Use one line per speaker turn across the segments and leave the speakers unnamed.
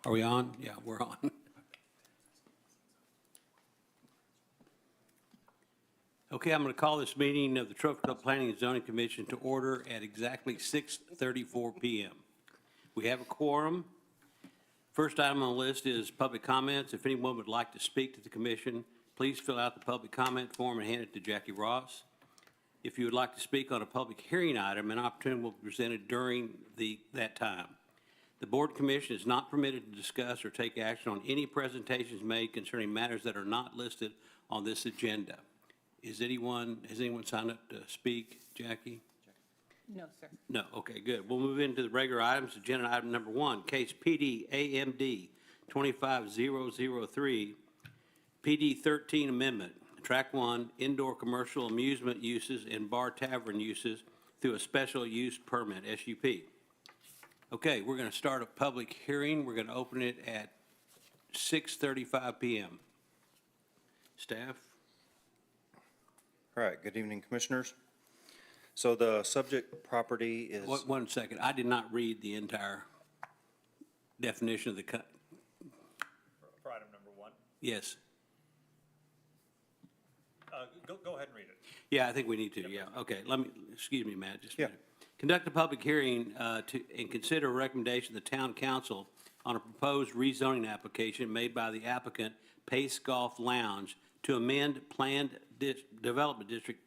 Are we on? Yeah, we're on. Okay, I'm going to call this meeting of the Trophy Club Planning and Zoning Commission to order at exactly 6:34 PM. We have a quorum. First item on the list is public comments. If anyone would like to speak to the commission, please fill out the public comment form and hand it to Jackie Ross. If you would like to speak on a public hearing item, an opportunity will be presented during that time. The Board Commission is not permitted to discuss or take action on any presentations made concerning matters that are not listed on this agenda. Has anyone signed up to speak, Jackie?
No, sir.
No, okay, good. We'll move into the regular items. Agenda item number 1, case PD AMD 25003, PD 13 amendment, track 1, indoor commercial amusement uses and bar tavern uses through a special use permit, SUP. Okay, we're going to start a public hearing. We're going to open it at 6:35 PM. Staff?
All right, good evening, Commissioners. So the subject property is...
One second. I did not read the entire definition of the cut.
For item number 1?
Yes.
Go ahead and read it.
Yeah, I think we need to, yeah. Okay, excuse me, Matt, just a
Yeah.
minute. Conduct a public hearing and consider a recommendation of the town council on a proposed rezoning application made by the applicant Pace Golf Lounge to amend planned development district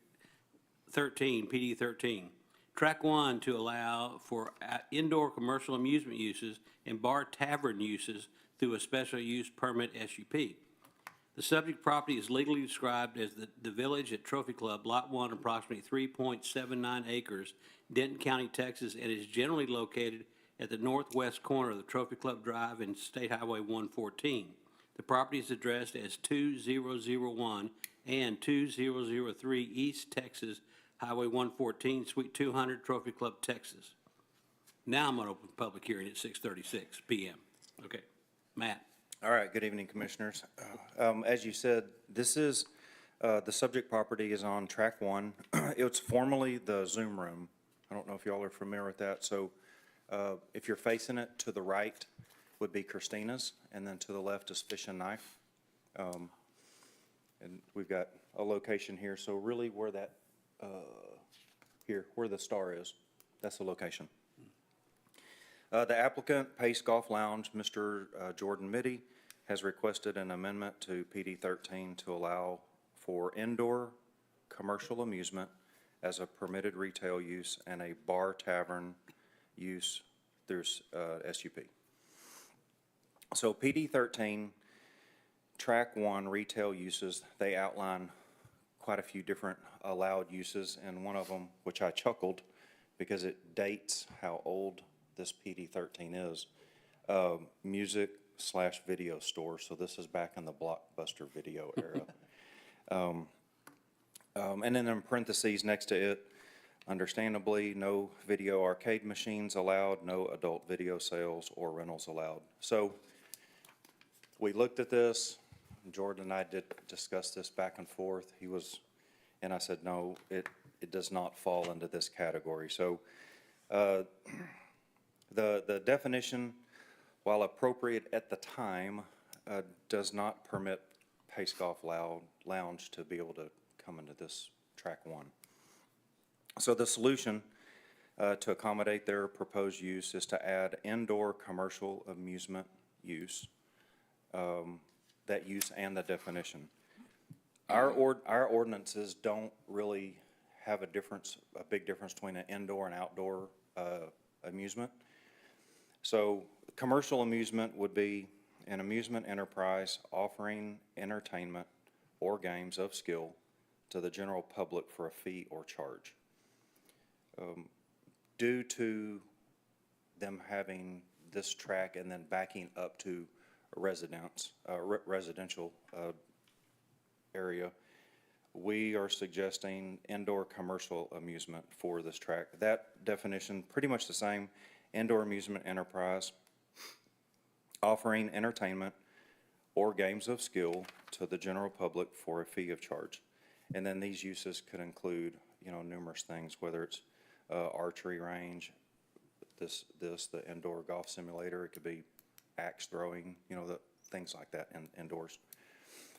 13, PD 13. Track 1 to allow for indoor commercial amusement uses and bar tavern uses through a special use permit SUP. The subject property is legally described as the Village at Trophy Club, Lot 1, approximately 3.79 acres, Denton County, Texas, and is generally located at the northwest corner of the Trophy Club Drive and State Highway 114. The property is addressed as 2001 and 2003 East Texas Highway 114, Suite 200, Trophy Club, Texas. Now I'm going to open the public hearing at 6:36 PM. Okay, Matt.
All right, good evening, Commissioners. As you said, this is, the subject property is on track 1. It's formerly the Zoom Room. I don't know if y'all are familiar with that. So if you're facing it, to the right would be Christina's, and then to the left is Fish and Knife. And we've got a location here. So really where that, where the star is, that's the location. The applicant, Pace Golf Lounge, Mr. Jordan Mitty, has requested an amendment to PD 13 to allow for indoor commercial amusement as a permitted retail use and a bar tavern use through SUP. So PD 13, track 1, retail uses, they outline quite a few different allowed uses, and one of them, which I chuckled because it dates how old this PD 13 is, music/video store. So this is back in the Blockbuster video era. And then in parentheses next to it, understandably, no video arcade machines allowed, no adult video sales or rentals allowed. So we looked at this. Jordan and I did discuss this back and forth. And I said, no, it does not fall into this category. So the definition, while appropriate at the time, does not permit Pace Golf Lounge to be able to come into this track 1. So the solution to accommodate their proposed use is to add indoor commercial amusement use, that use and the definition. Our ordinances don't really have a big difference between an indoor and outdoor amusement. So commercial amusement would be an amusement enterprise offering entertainment or games of skill to the general public for a fee or charge. Due to them having this track and then backing up to a residential area, we are suggesting indoor commercial amusement for this track. That definition, pretty much the same, indoor amusement enterprise offering entertainment or games of skill to the general public for a fee of charge. And then these uses could include, numerous things, whether it's archery range, the indoor golf simulator. It could be axe throwing, things like that indoors.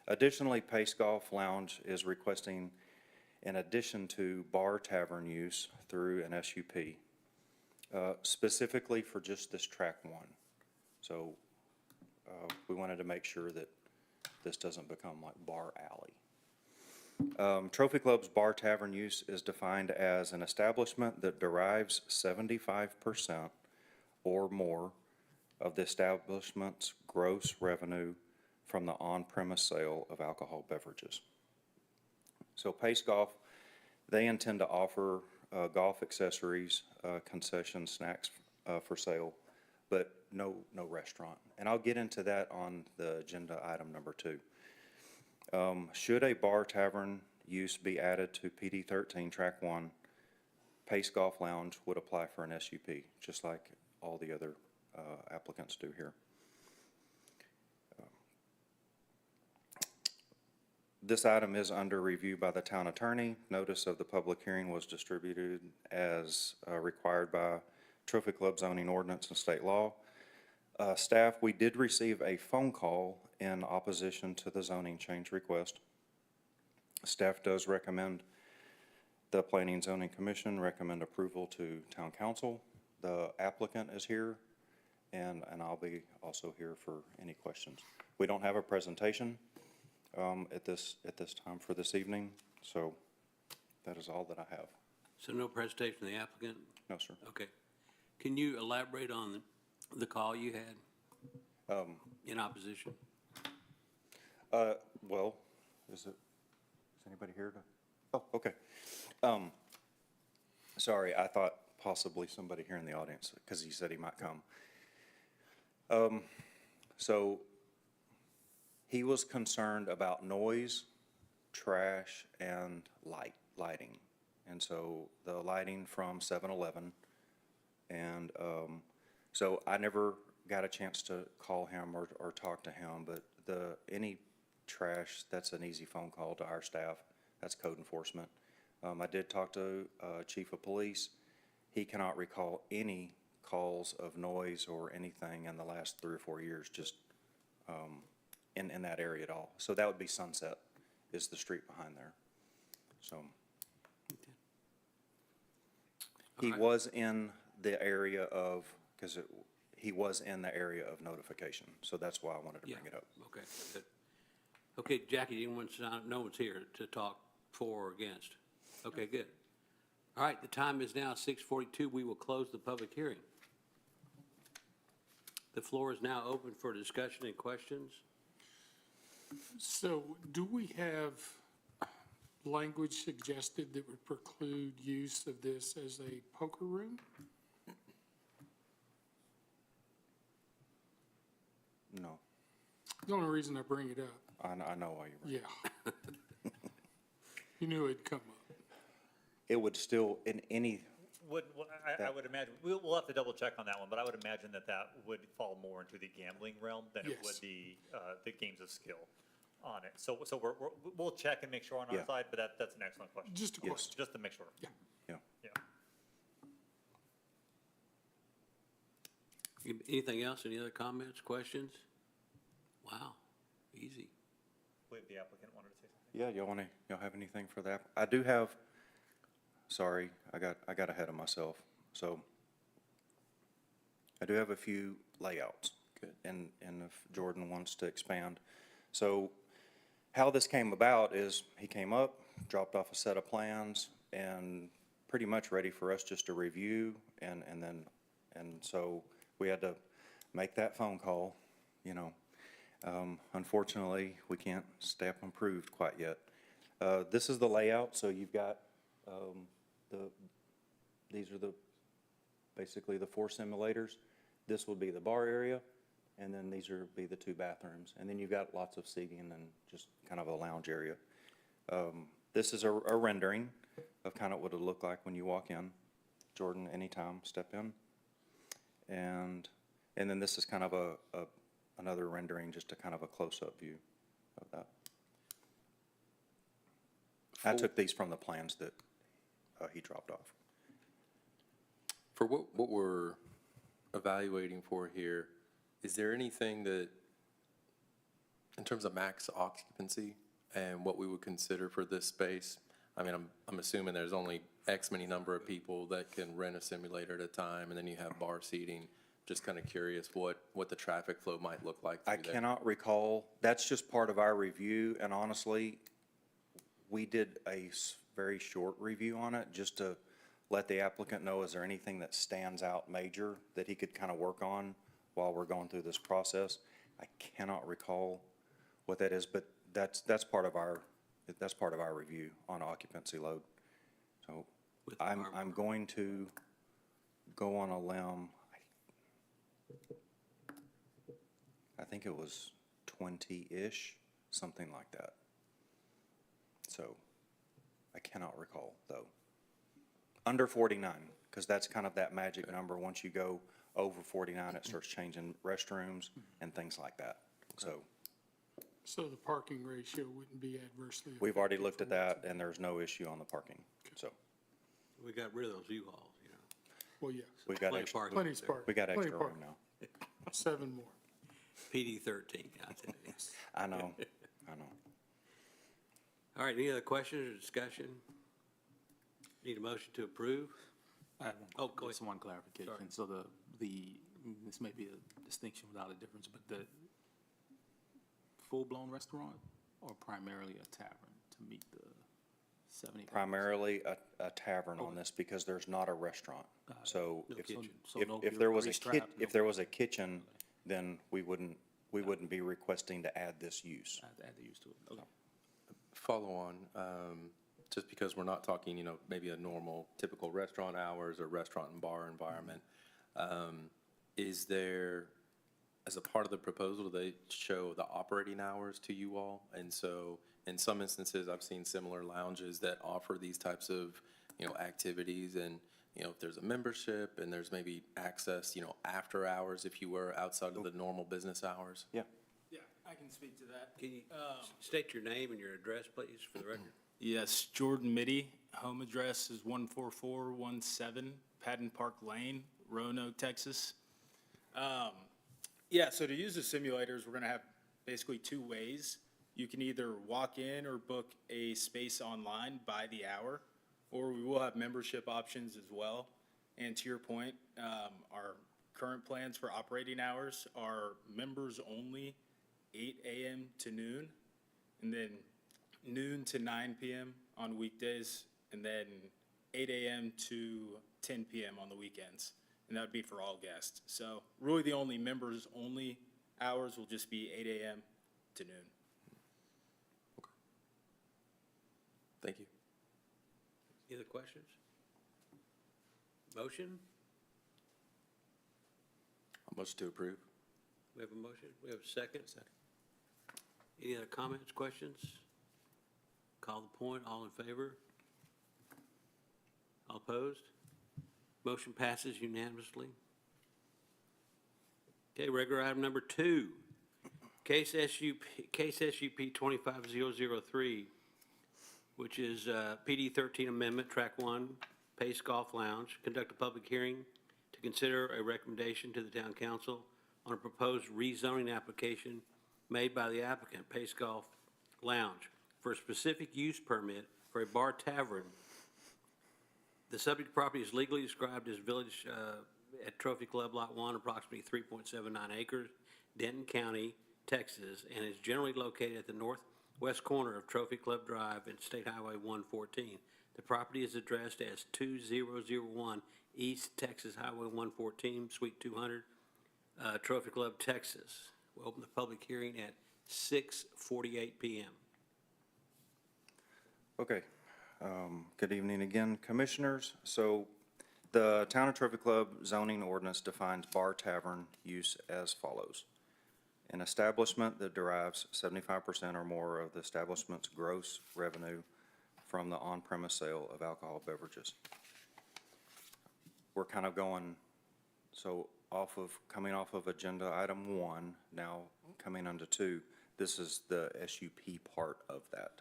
Additionally, Pace Golf Lounge is requesting, in addition to bar tavern use through an SUP, specifically for just this track one. So we wanted to make sure that this doesn't become like bar alley. Trophy Club's bar tavern use is defined as an establishment that derives 75% or more of the establishment's gross revenue from the on-premise sale of alcohol beverages. So Pace Golf, they intend to offer golf accessories, concessions, snacks for sale, but no restaurant. And I'll get into that on the agenda item number 2. Should a bar tavern use be added to PD 13 Track 1, Pace Golf Lounge would apply for an SUP, just like all the other applicants do here. This item is under review by the town attorney. Notice of the public hearing was distributed as required by Trophy Club zoning ordinance and state law. Staff, we did receive a phone call in opposition to the zoning change request. Staff does recommend the Planning and Zoning Commission recommend approval to Town Council. The applicant is here, and I'll be also here for any questions. We don't have a presentation at this time for this evening, so that is all that I have.
So no presentation from the applicant?
No, sir.
Okay. Can you elaborate on the call you had in opposition?
Well, is anybody here to? Oh, okay. Sorry, I thought possibly somebody here in the audience, because he said he might come. So he was concerned about noise, trash, and lighting. And so the lighting from 7-Eleven, and so I never got a chance to call him or talk to him, but any trash, that's an easy phone call to our staff. That's code enforcement. I did talk to Chief of Police. He cannot recall any calls of noise or anything in the last 3 or 4 years, just in that area at all. So that would be Sunset, is the street behind there. So he was in the area of, because he was in the area of notification, so that's why I wanted to bring it up.
Okay, good. Okay, Jackie, no one's here to talk for or against. Okay, good. All right, the time is now 6:42. We will close the public hearing. The floor is now open for discussion and questions.
So do we have language suggested that would preclude use of this as a poker room?
No,
The only reason I bring it up,
I know why you bring it up.
yeah. You knew it'd come up.
It would still, in any,
I would imagine, we'll have to double check on that one, but I would imagine that would fall more into the gambling realm than it would
Yes.
the games of skill on it. So we'll check and make sure on our
Yeah.
side, but that's an excellent question.
Just a
Yes.
question.
Just to make sure.
Yeah.
yeah.
Yeah.
Anything else? Any other comments, questions? Wow, easy.
I believe the applicant wanted to say something.
Yeah, y'all have anything for that? I do have, sorry, I got ahead of myself. So I do have a few layouts. Good. And if Jordan wants to expand. So how this came about is he came up, dropped off a set of plans, and pretty much ready for us just to review, and so we had to make that phone call, Unfortunately, we can't stamp approved quite yet. This is the layout, so you've got these are basically the 4 simulators. This will be the bar area, and then these will be the 2 bathrooms. And then you've got lots of seating and just kind of a lounge area. This is a rendering of kind of what it'll look like when you walk in. Jordan, anytime, step in. And then this is kind of another rendering, just a kind of a close-up view of that. I took these from the plans that he dropped off.
For what we're evaluating for here, Is there anything that, in terms of max occupancy and what we would consider for this space? I mean, I'm assuming there's only X many number of people that can rent a simulator at a time, and then you have bar seating. Just kind of curious what the traffic flow might look like
I
through there.
cannot recall. That's just part of our review, and honestly, we did a very short review on it, just to let the applicant know, is there anything that stands out major that he could kind of work on while we're going through this process? I cannot recall what that is, but that's part of our review on occupancy load. So
With the
I'm going to go on a limb. I think it was 20-ish, something like that. So I cannot recall, though. Under 49, because that's kind of that magic number. Once you go over 49, it starts changing restrooms and things like that. So
So the parking ratio wouldn't be adversely affected?
we've already looked at that, and there's no issue on the parking. So
We got rid of those U-Hauls, you know.
Well, yes,
we've got
Plenty of
extra,
parking
plenty
up
of
there.
parking.
we got
plenty
extra
of
room
parking.
now.
7 more.
PD 13, I tell you.
I know, I know.
All right, any other questions or discussion? Need a motion to approve?
I have
Oh, go
just
ahead.
one clarification. So this may be a distinction without a difference, but the full-blown restaurant or primarily a tavern to meet the 75?
Primarily a tavern on this, because there's not a restaurant. So
No
if,
kitchen.
So
if,
no
if there was a
grease trap,
if there was a kitchen, then we wouldn't be requesting to add this use.
I have to add the use to it. Okay.
Follow on, just because we're not talking, maybe a normal, typical restaurant hours or restaurant and bar environment. Is there, as a part of the proposal, do they show the operating hours to you all? And so in some instances, I've seen similar lounges that offer these types of, activities, and, if there's a membership and there's maybe access, after hours, if you were, outside of the normal business hours.
Yeah.
Yeah, I can speak to that.
Can you state your name and your address, please, for the record?
Yes, Jordan Mitty. Home address is 14417 Patton Park Lane, Roanoke, Texas. Yeah, so to use the simulators, we're going to have basically 2 ways. You can either walk in or book a space online by the hour, or we will have membership options as well. And to your point, our current plans for operating hours are members only, 8 a.m. to noon, and then noon to 9 p.m. on weekdays, and then 8 a.m. to 10 p.m. on the weekends. And that would be for all guests. So really the only members only hours will just be 8 a.m. to noon.
Thank you.
Any other questions? Motion?
A motion to approve.
We have a motion? We have a second? Second. Any other comments, questions? Call the point, all in favor? All opposed? Motion passes unanimously. Okay, regular item number 2, case SUP 25003, which is PD 13 amendment, track 1, Pace Golf Lounge. Conduct a public hearing to consider a recommendation to the town council on a proposed rezoning application made by the applicant, Pace Golf Lounge, for a specific use permit for a bar tavern. The subject property is legally described as village at Trophy Club Lot 1, approximately 3.79 acres, Denton County, Texas, and is generally located at the northwest corner of Trophy Club Drive and State Highway 114. The property is addressed as 2001 East Texas Highway 114, Suite 200, Trophy Club, Texas. We'll open the public hearing at 6:48 p.m.
Okay. Good evening again, Commissioners. So the Town of Trophy Club zoning ordinance defines bar tavern use as follows. An establishment that derives 75% or more of the establishment's gross revenue from the on-premise sale of alcohol beverages. We're kind of going, so coming off of agenda item 1, now coming onto 2, this is the SUP part of that.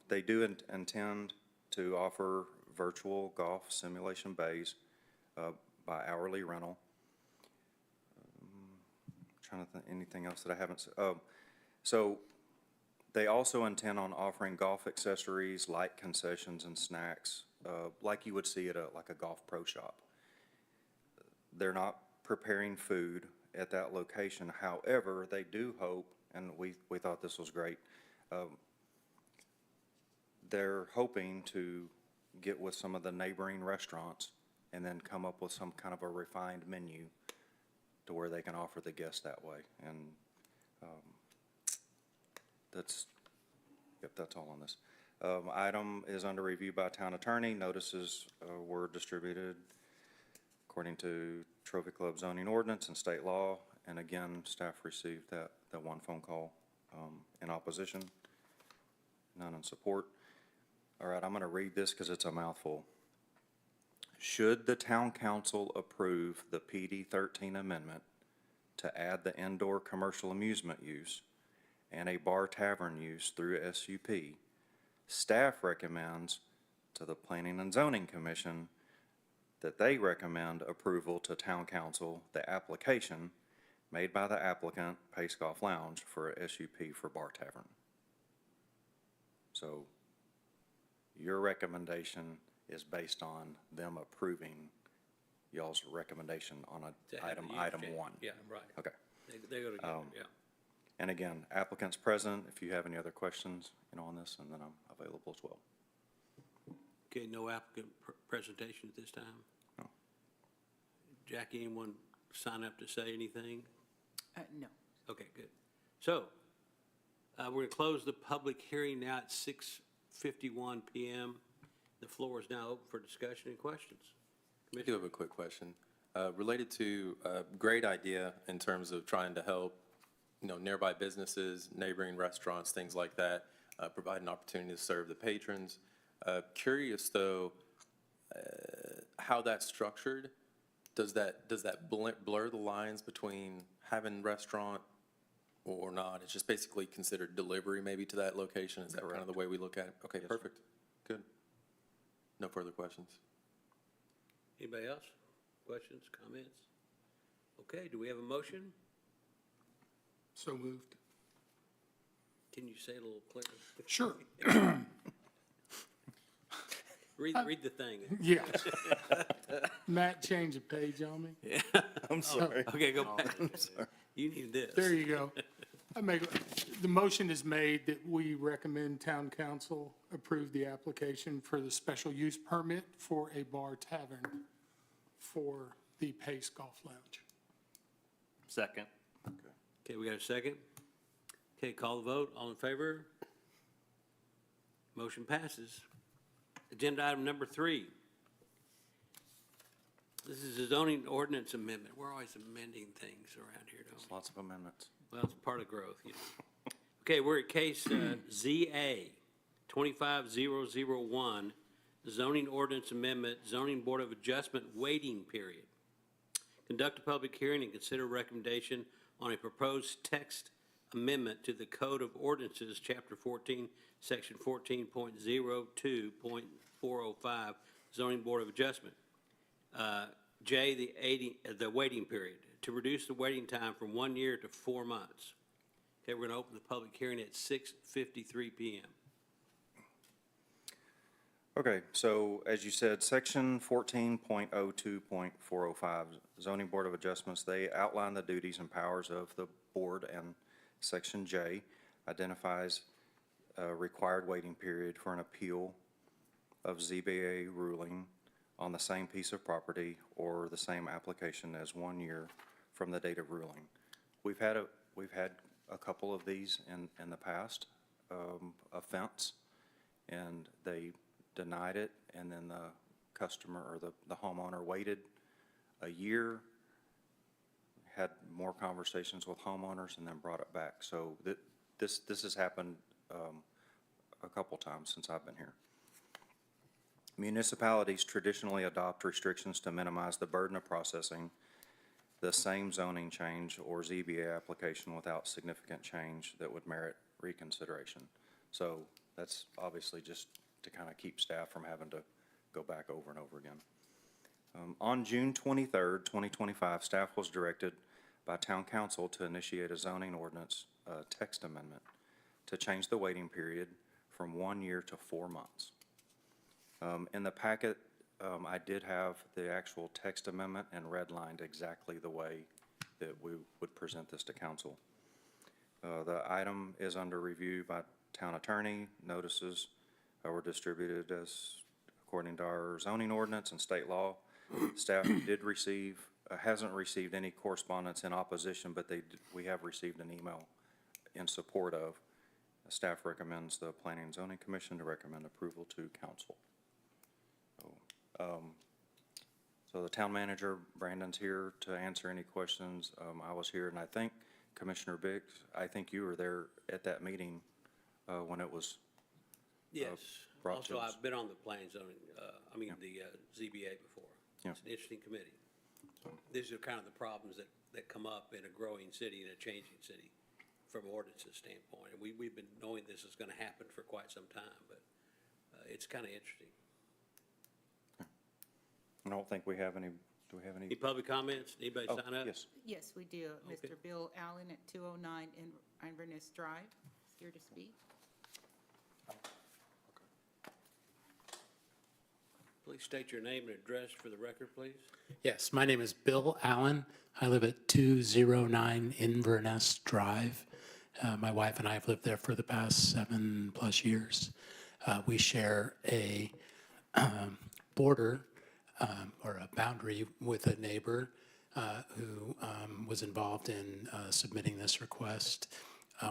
They do intend to offer virtual golf simulation bays by hourly rental. trying to think, anything else that I haven't, so they also intend on offering golf accessories, light concessions, and snacks, like you would see at like a golf pro shop. They're not preparing food at that location. However, they do hope, and we thought this was great, they're hoping to get with some of the neighboring restaurants and then come up with some kind of a refined menu to where they can offer the guests that way. And that's all on this. Item is under review by town attorney. Notices were distributed according to Trophy Club zoning ordinance and state law. And again, staff received that one phone call in opposition, none in support. All right, I'm going to read this because it's a mouthful. Should the town council approve the PD 13 amendment to add the indoor commercial amusement use and a bar tavern use through SUP, staff recommends to the Planning and Zoning Commission that they recommend approval to town council the application made by the applicant, Pace Golf Lounge, for a SUP for bar tavern. So your recommendation is based on them approving y'all's recommendation on
To have
item
the use
one.
change. Yeah, right.
Okay.
They go together, yeah.
And again, applicants present, if you have any other questions, on this, and then I'm available as well.
Okay, no applicant presentation at this time?
No.
Jackie, anyone sign up to say anything?
No.
Okay, good. So, we're going to close the public hearing now at 6:51 PM. The floor is now open for discussion and questions.
I do have a quick question. Related to a great idea in terms of trying to help, nearby businesses, neighboring restaurants, things like that, provide an opportunity to serve the patrons. Curious, though, how that's structured. Does that blur the lines between having restaurant or not? It's just basically considered delivery maybe to that location? Is that kind of the way we look at it? Okay,
Yes, sir.
perfect. Good. No further questions.
Anybody else? Questions, comments? Okay, do we have a motion?
So moved.
Can you say it a little clearer?
Sure.
Read the thing.
Yeah. Matt changed the page on me.
I'm sorry.
Okay, go back. You need this.
There you go. The motion is made that we recommend town council approve the application for the special use permit for a bar tavern for the Pace Golf Lounge.
Second.
Okay, we got a second? Okay, call the vote. All in favor? Motion passes. Agenda item number 3. This is a zoning ordinance amendment. We're always amending things around here, don't we?
Lots of amendments.
Well, it's part of growth, Okay, we're at case ZA 25001, zoning ordinance amendment, zoning board of adjustment waiting period. Conduct a public hearing and consider recommendation on a proposed text amendment to the Code of Ordinances, Chapter 14, Section 14.02.405, zoning board of adjustment. J, the waiting period, to reduce the waiting time from 1 year to 4 months. Okay, we're going to open the public hearing at 6:53 PM.
Okay, so as you said, section 14.02.405 zoning board of adjustments, they outline the duties and powers of the board, and section J identifies a required waiting period for an appeal of ZBA ruling on the same piece of property or the same application as 1 year from the date of ruling. We've had a couple of these in the past, offense, and they denied it, and then the customer or the homeowner waited a year, had more conversations with homeowners, and then brought it back. So this has happened a couple times since I've been here. Municipalities traditionally adopt restrictions to minimize the burden of processing the same zoning change or ZBA application without significant change that would merit reconsideration. So that's obviously just to kind of keep staff from having to go back over and over again. On June 23rd, 2025, staff was directed by town council to initiate a zoning ordinance text amendment to change the waiting period from 1 year to 4 months. In the packet, I did have the actual text amendment and redlined exactly the way that we would present this to council. The item is under review by town attorney. Notices were distributed as according to our zoning ordinance and state law. Staff did receive, hasn't received any correspondence in opposition, but we have received an email in support of. Staff recommends the Planning and Zoning Commission to recommend approval to council. So the town manager, Brandon's here to answer any questions. I was here, and I think Commissioner Biggs, I think you were there at that meeting when it was
Yes.
brought to
Also,
us.
I've been on the planning zoning, the ZBA before.
Yeah.
It's an interesting committee. These are kind of the problems that come up in a growing city and a changing city from ordinances standpoint. And we've been knowing this is going to happen for quite some time, but it's kind of interesting.
I don't think we have any, do we have any?
Any public comments? Anybody
Oh,
sign up?
yes.
Yes, we do.
Okay.
Mr. Bill Allen at 209 Inverness Drive is here to speak.
Please state your name and address for the record, please.
Yes, my name is Bill Allen. I live at 209 Inverness Drive. My wife and I have lived there for the past 7+ years. We share a border or a boundary with a neighbor who was involved in submitting this request.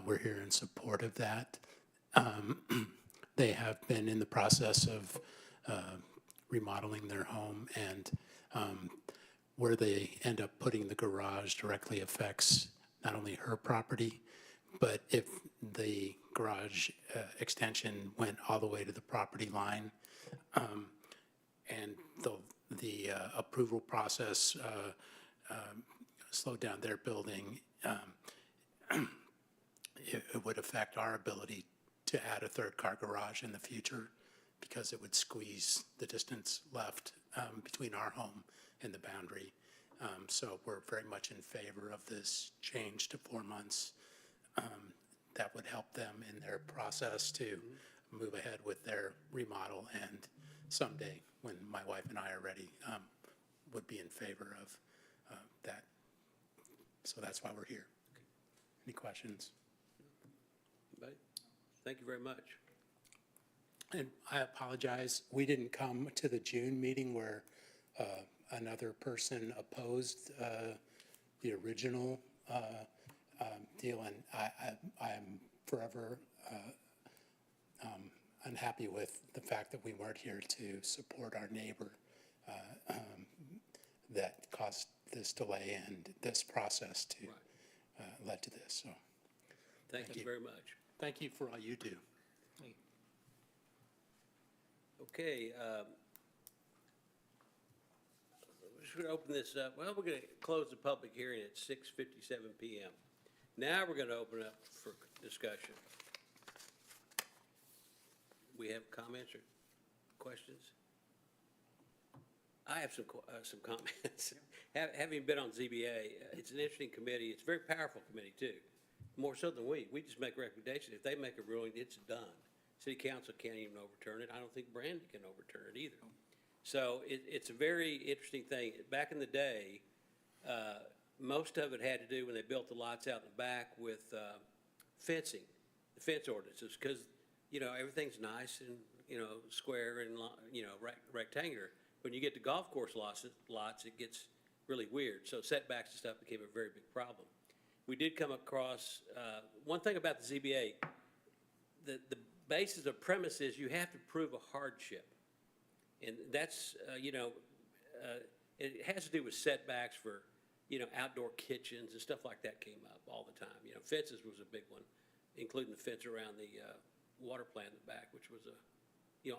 We're here in support of that. They have been in the process of remodeling their home, and where they end up putting the garage directly affects not only her property, but if the garage extension went all the way to the property line, and the approval process slowed down their building, it would affect our ability to add a third car garage in the future, because it would squeeze the distance left between our home and the boundary. So we're very much in favor of this change to 4 months. That would help them in their process to move ahead with their remodel, and someday, when my wife and I are ready, would be in favor of that. So that's why we're here. Any questions?
Anybody? Thank you very much.
And I apologize, we didn't come to the June meeting where another person opposed the original deal, and I'm forever unhappy with the fact that we weren't here to support our neighbor that caused this delay and this process to led to this. So
Thank you very much.
thank you for all you do.
Okay, we're just going to open this up. Well, we're going to close the public hearing at 6:57 PM. Now we're going to open up for discussion. We have comments or questions? I have some comments. Having been on ZBA, it's an interesting committee. It's a very powerful committee, too, more so than we. We just make recommendations. If they make a ruling, it's done. City council can't even overturn it. I don't think Brandon can overturn it either. So it's a very interesting thing. Back in the day, most of it had to do when they built the lots out in the back with fencing, the fence ordinances, because, everything's nice and, square and, rectangular. When you get to golf course lots, it gets really weird. So setbacks and stuff became a very big problem. We did come across, one thing about the ZBA, the basis of premise is you have to prove a hardship. And that's, it has to do with setbacks for, outdoor kitchens and stuff like that came up all the time. Fences was a big one, including the fence around the water plant in the back, which was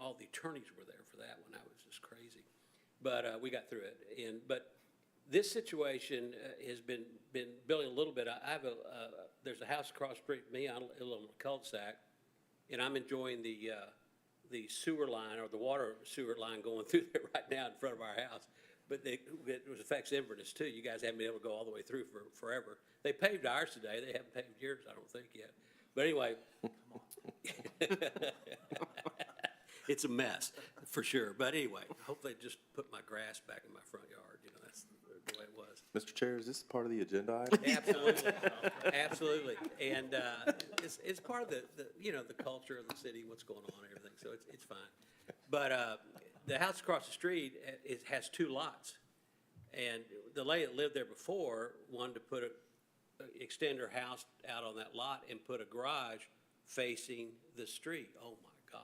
all the attorneys were there for that one. That was just crazy. But we got through it. But this situation has been building a little bit. I have there's a house across the street from me. I live on a cul-de-sac, and I'm enjoying the sewer line or the water sewer line going through there right now in front of our house. but it affects Inverness too. You guys haven't been able to go all the way through for forever. They paved ours today. They haven't paved yours, I don't think, yet. But anyway. It's a mess, for sure. But anyway, hopefully they just put my grass back in my front yard. You know, that's the way it was.
Mr. Chair, is this part of the agenda item?
Absolutely, absolutely. And it's part of the culture of the city, what's going on and everything, so it's fine. But the house across the street, it has 2 lots. And the lady that lived there before wanted to extend her house out on that lot and put a garage facing the street. Oh, my God.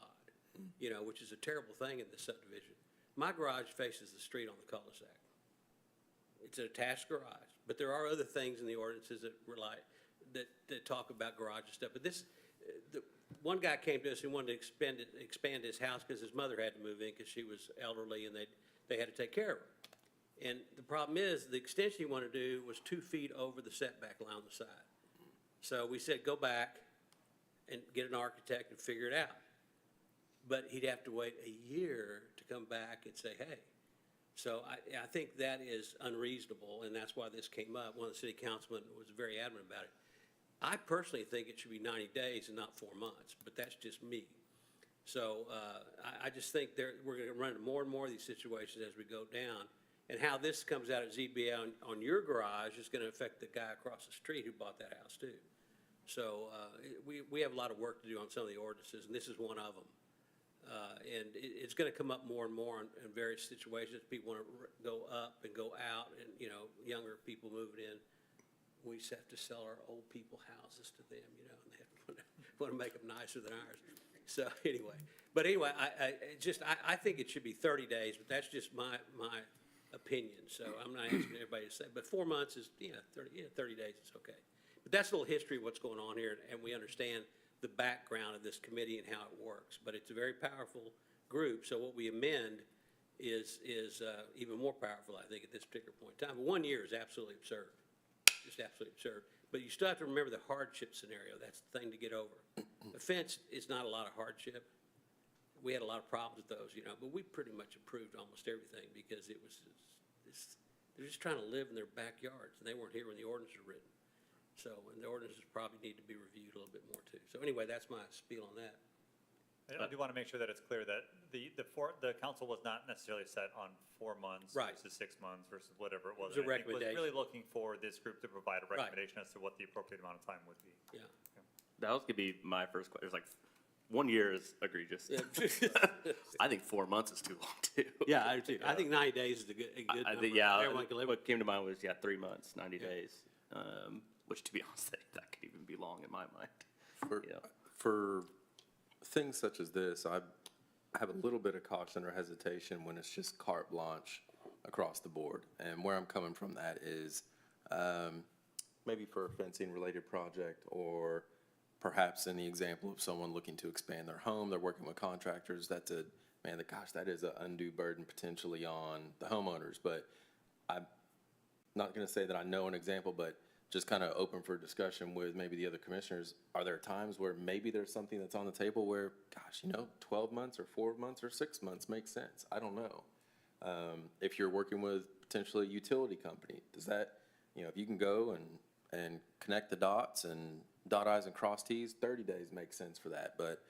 Which is a terrible thing in this subdivision. My garage faces the street on the cul-de-sac. It's an attached garage, but there are other things in the ordinances that talk about garage and stuff. But one guy came to us and wanted to expand his house because his mother had to move in because she was elderly and they had to take care of her. And the problem is, the extension he wanted to do was 2 feet over the setback line on the side. So we said, go back and get an architect and figure it out. But he'd have to wait a year to come back and say, hey. So I think that is unreasonable, and that's why this came up. One of the city councilmen was very adamant about it. I personally think it should be 90 days and not 4 months, but that's just me. So I just think we're going to run into more and more of these situations as we go down. And how this comes out at ZBA on your garage is going to affect the guy across the street who bought that house too. So we have a lot of work to do on some of the ordinances, and this is one of them. And it's going to come up more and more in various situations. People want to go up and go out, and, younger people moving in. We just have to sell our old people houses to them, and they want to make them nicer than ours. So anyway, I think it should be 30 days, but that's just my opinion. So I'm not asking everybody to say, but 4 months is, 30 days is okay. But that's a little history of what's going on here, and we understand the background of this committee and how it works. But it's a very powerful group, so what we amend is even more powerful, I think, at this particular point in time. But 1 year is absolutely absurd, just absolutely absurd. But you still have to remember the hardship scenario. That's the thing to get over. A fence is not a lot of hardship. We had a lot of problems with those, but we pretty much approved almost everything because they're just trying to live in their backyards, and they weren't here when the ordinance was written. So, and the ordinances probably need to be reviewed a little bit more too. So anyway, that's my spiel on that.
I do want to make sure that it's clear that the council was not necessarily set on 4 months
Right.
versus 6 months versus whatever it was.
It was a
And I think
recommendation.
was really looking for this group to provide a recommendation as to what the appropriate amount of time would be.
Yeah.
That was gonna be my first question. It's like, 1 year is egregious. I think 4 months is too long too.
Yeah, I do too. I think 90 days is a good
I
number.
think, yeah,
Everyone can live with.
what came to mind was, 3 months, 90 days. Which, to be honest, that could even be long in my mind.
For things such as this, I have a little bit of caution or hesitation when it's just carte blanche across the board. And where I'm coming from that is maybe for a fencing-related project, or perhaps in the example of someone looking to expand their home, they're working with contractors, that is an undue burden potentially on the homeowners. But I'm not going to say that I know an example, but just kind of open for discussion with maybe the other commissioners. Are there times where maybe there's something that's on the table where, 12 months or 4 months or 6 months makes sense? I don't know. If you're working with potentially a utility company, does that, if you can go and connect the dots and dot I's and cross T's, 30 days makes sense for that. But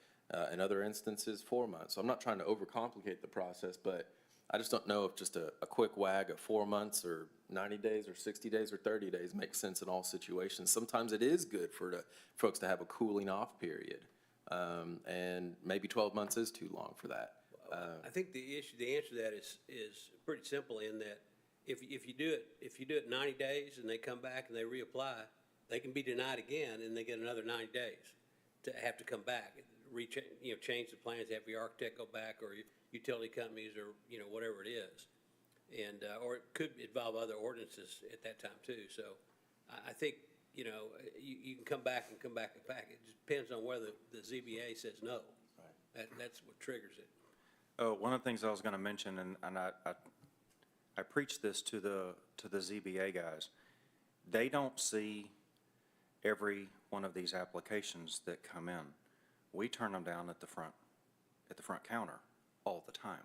in other instances, 4 months. So I'm not trying to overcomplicate the process, but I just don't know if just a quick wag of 4 months or 90 days or 60 days or 30 days makes sense in all situations. Sometimes it is good for the folks to have a cooling off period. And maybe 12 months is too long for that.
I think the answer to that is pretty simple in that if you do it 90 days and they come back and they reapply, they can be denied again and they get another 90 days to have to come back, change the plans, have your architect go back, or utility companies, or whatever it is, and or it could involve other ordinances at that time too. So I think you can come back and come back and back. It just depends on whether the ZBA says no. Right. That's what triggers it.
One of the things I was going to mention, and I preach this to the ZBA guys. They don't see every one of these applications that come in. We turn them down at the front counter all the time.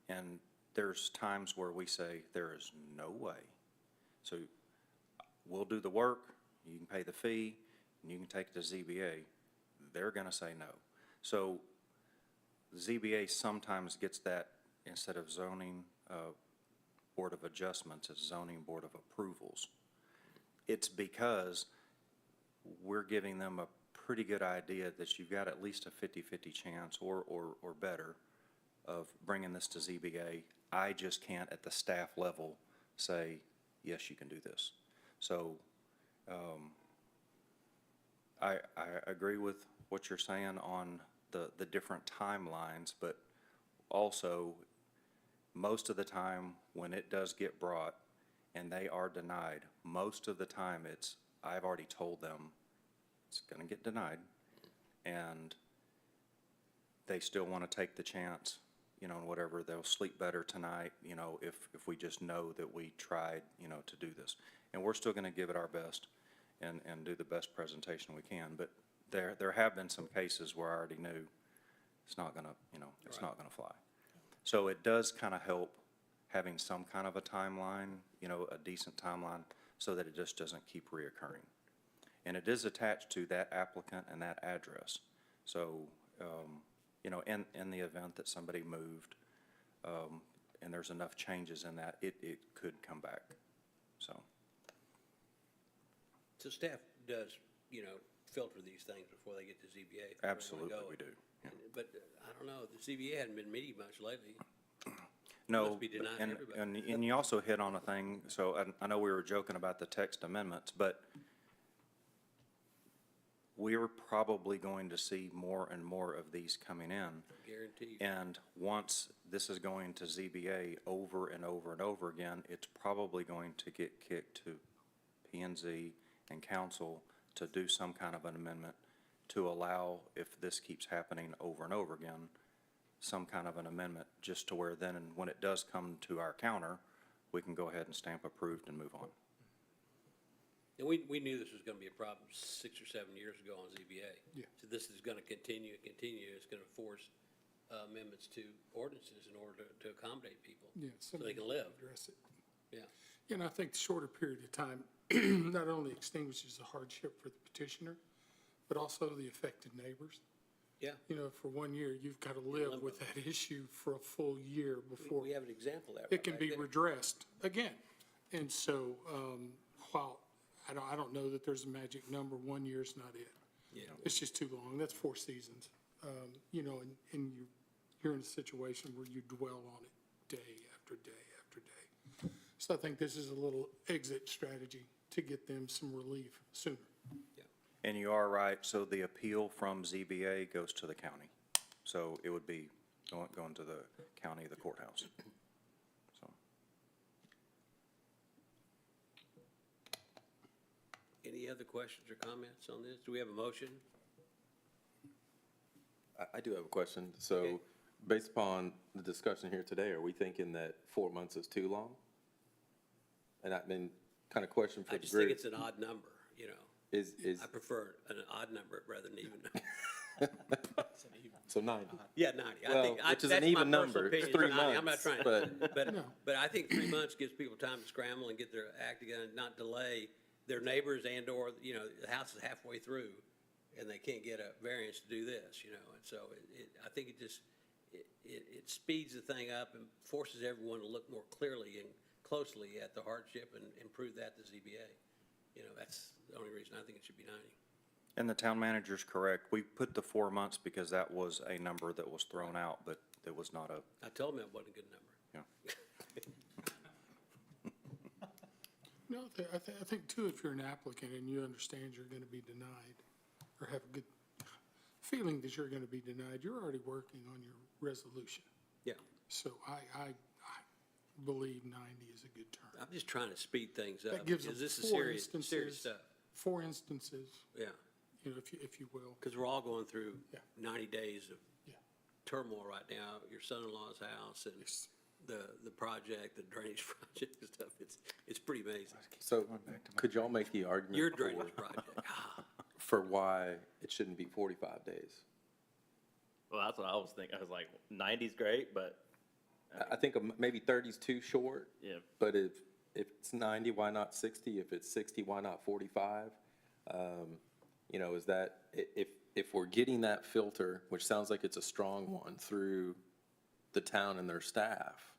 And there's times where we say, there is no way. So we'll do the work, you can pay the fee, and you can take it to ZBA. They're gonna say no. So ZBA sometimes gets that, instead of zoning, Board of Adjustments, it's zoning Board of Approvals. It's because we're giving them a pretty good idea that you've got at least a 50-50 chance or better of bringing this to ZBA. I just can't at the staff level say, yes, you can do this. So I agree with what you're saying on the different timelines, but also most of the time when it does get brought and they are denied, most of the time it's, I've already told them it's gonna get denied, and they still wanna take the chance, you know, and whatever, they'll sleep better tonight, you know, if we just know that we tried, you know, to do this. And we're still gonna give it our best and do the best presentation we can, but there have been some cases where I already knew it's not gonna, you know, it's not gonna fly. So it does kind of help having some kind of a timeline, you know, a decent timeline, so that it just doesn't keep reoccurring. And it is attached to that applicant and that address. So, you know, in the event that somebody moved, and there's enough changes in that, it could come back, so.
So staff does, you know, filter these things before they get to ZBA. if they really wanna
Absolutely,
go.
we do. Yeah.
But I don't know, the ZBA hadn't been meeting much lately.
No,
Must be denying
and,
everybody.
and you also hit on a thing, so I know we were joking about the text amendments, but we're probably going to see more and more of these coming in.
Guaranteed.
And once this is going to ZBA over and over and over again, it's probably going to get kicked to P and Z and council to do some kind of an amendment to allow, if this keeps happening over and over again, some kind of an amendment, just to where then, and when it does come to our counter, we can go ahead and stamp approved and move on.
And we knew this was gonna be a problem 6 or 7 years ago on ZBA.
Yeah.
So this is gonna continue and continue. It's gonna force amendments to ordinances in order to accommodate people.
Yeah,
So they can live.
Address it.
Yeah.
And I think the shorter period of time not only extinguishes the hardship for the petitioner, but also the affected neighbors.
Yeah.
You know, for 1 year, you've got to live with that issue for a full year before
We have an example of that.
it can
right
be
there.
redressed again. And so, while I don't know that there's a magic number, 1 year's not it.
Yeah.
It's just too long. That's 4 seasons. You know, and you're in a situation where you dwell on it day after day after day. So I think this is a little exit strategy to get them some relief sooner.
And you are right, so the appeal from ZBA goes to the county. So it would be going to the county, the courthouse. So,
Any other questions or comments on this? Do we have a motion?
I do have a question. So
Okay.
based upon the discussion here today, are we thinking that 4 months is too long? And I mean, kind of question for
I
the
just think
group.
it's an odd number, you know.
Is,
I prefer an odd number rather than even.
so 90.
Yeah, 90. I
Well,
think,
which is
that's
an even
my personal
number. It's
opinion,
3
90. I'm not
months,
trying,
but-
but I think 3 months gives people time to scramble and get their act together and not delay their neighbors and/or, you know, the house is halfway through and they can't get a variance to do this, you know, and so I think it just, it speeds the thing up and forces everyone to look more clearly and closely at the hardship and improve that to ZBA. You know, that's the only reason I think it should be 90.
and the town manager's correct. We put the 4 months because that was a number that was thrown out, but it was not a,
I told him it wasn't a good number.
yeah.
No, I think too, if you're an applicant and you understand you're going to be denied or have a good feeling that you're going to be denied, you're already working on your resolution.
Yeah.
So I believe 90 is a good term.
I'm just trying to speed things up
That gives them
because this is
4
serious
instances.
stuff.
4 instances,
Yeah.
you know, if you will.
Because we're all going through
Yeah.
90 days of
Yeah.
turmoil right now. Your son-in-law's house and
Yes.
the project, the drainage project and stuff. It's pretty amazing.
So could y'all make the argument
Your
for-
drainage project. Ah,
for why it shouldn't be 45 days?
Well, that's what I was thinking. I was like, 90's great, but
I think maybe 30's too short.
Yeah.
But if it's 90, why not 60? If it's 60, why not 45? You know, is that, if we're getting that filter, which sounds like it's a strong one, through the town and their staff,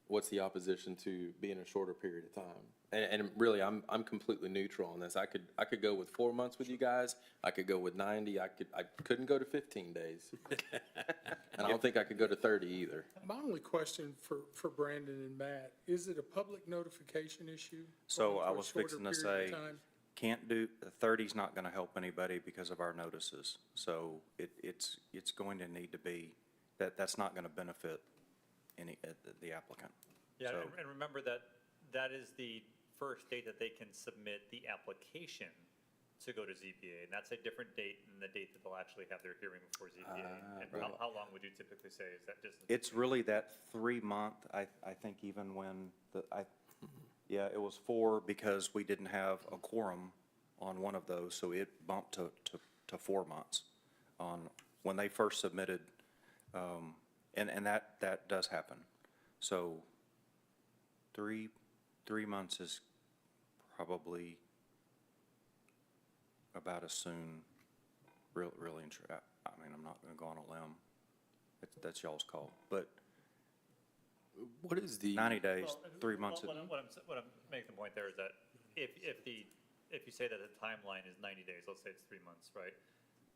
what's the opposition to being a shorter period of time? And really, I'm completely neutral on this. I could go with 4 months with you guys. I could go with 90. I couldn't go to 15 days. And I don't think I could go to 30 either.
My only question for Brandon and Matt, is it a public notification issue?
So
for
I
a
was
shorter
fixing to
period
say,
of time?
can't do, 30's not gonna help anybody because of our notices. So it's going to need to be, that's not gonna benefit the applicant.
Yeah,
So-
and remember that that is the first date that they can submit the application to go to ZBA, and that's a different date than the date that they'll actually have their hearing before ZBA. And how long would you typically say? Is that just?
It's really that 3-month, I think even when yeah, it was 4 because we didn't have a quorum on one of those, so it bumped to 4 months on, when they first submitted, and that does happen. So 3 months is probably about as soon, really, I mean, I'm not gonna go on a limb. That's y'all's call, but
What is the?
90 days,
Well,
3 months.
What I'm making the point there is that if you say that the timeline is 90 days, let's say it's 3 months, right?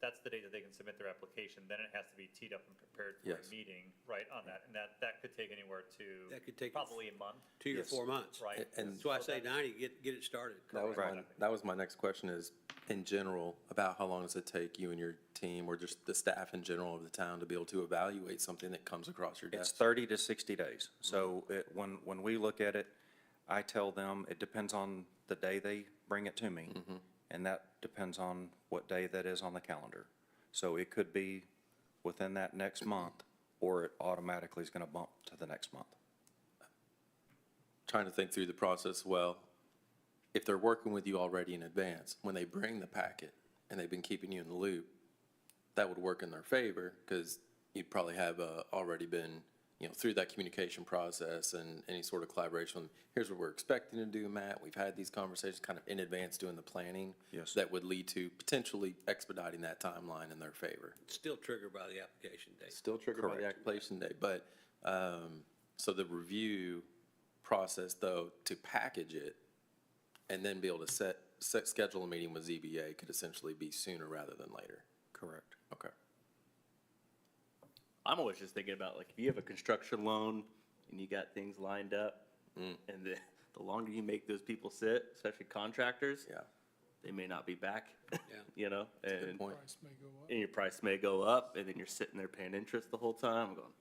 That's the date that they can submit their application, then it has to be teed up and prepared for a
Yes.
meeting, right, on that. And that could take anywhere to.
That could take
probably a month,
2 or 4 months.
right?
And-
That's why I
So
say
that-
90, get it started.
That was my next question is, in general, about how long does it take you and your team, or just the staff in general of the town, to be able to evaluate something that comes across your
It's
desk?
30 to 60 days. So when we look at it, I tell them, it depends on the day they bring it to me. And that depends on what day that is on the calendar. So it could be within that next month, or it automatically is going to bump to the next month.
Trying to think through the process, well, if they're working with you already in advance, when they bring the packet and they've been keeping you in the loop, that would work in their favor, because you'd probably have already been, you know, through that communication process and any sort of collaboration. Here's what we're expecting to do, Matt. We've had these conversations kind of in advance, doing the planning.
Yes.
That would lead to potentially expediting that timeline in their favor.
Still triggered by the application date.
Still triggered by the
Correct.
application date, but, so the review process, though, to package it and then be able to schedule a meeting with ZBA could essentially be sooner rather than later.
Correct.
Okay.
I'm always just thinking about, like, if you have a construction loan and you got things lined up, and the longer you make those people sit, especially contractors,
Yeah.
they may not be back,
Yeah.
you know? And
point.
Price may go up.
your price may go up, and then you're sitting there paying interest the whole time. I'm going,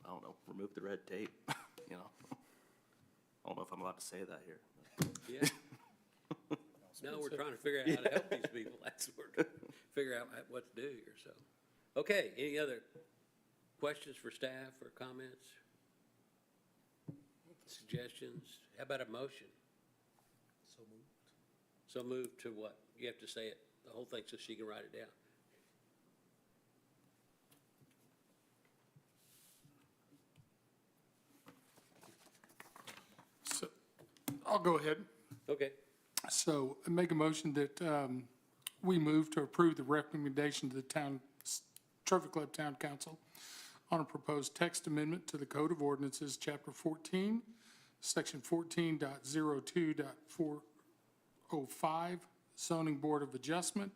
I don't know, remove the red tape, you know? I don't know if I'm allowed to say that here.
Yeah. No, we're trying to figure out how to help these people. That's what we're trying to figure out what to do here, so. Okay, any other questions for staff or comments? Suggestions? How about a motion? So moved to what? You have to say it, the whole thing, so she can write it down.
So, I'll go ahead.
Okay.
So I make a motion that we move to approve the recommendation to the Trophy Club Town Council on a proposed text amendment to the Code of Ordinances, Chapter 14, Section 14.02.405, Zoning Board of Adjustment,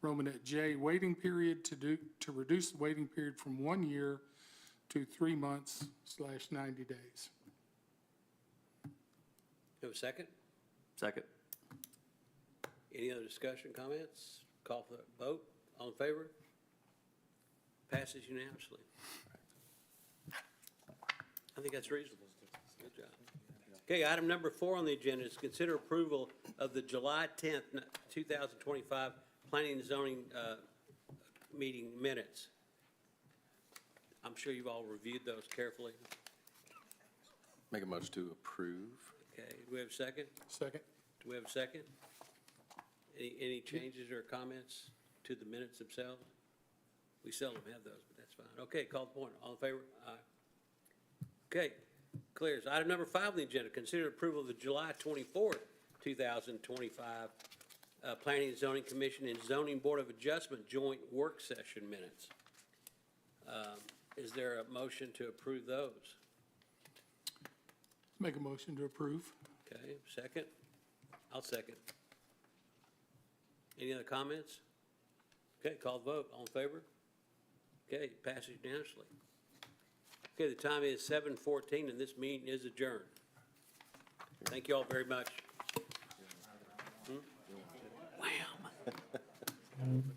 Romanet J, waiting period to reduce the waiting period from 1 year to 3 months / 90 days.
Have a second?
Second.
Any other discussion, comments? Call for the vote. All in favor? Passes unanimously. I think that's reasonable. Good job. Okay, item number 4 on the agenda is consider approval of the July 10th, 2025 Planning and Zoning meeting minutes. I'm sure you've all reviewed those carefully.
Make a motion to approve.
Okay, do we have a second?
Second?
Do we have a second? Any changes or comments to the minutes themselves? We seldom have those, but that's fine. Okay, call the point. All in favor? Aye. Okay, clears. Item number 5 on the agenda, consider approval of the July 24th, 2025 Planning and Zoning Commission and Zoning Board of Adjustment joint work session minutes. Is there a motion to approve those?
Make a motion to approve.
Okay, second? I'll second. Any other comments? Okay, call the vote. All in favor? Okay, passes unanimously. Okay, the time is 7:14 and this meeting is adjourned. Thank you all very much. Wham.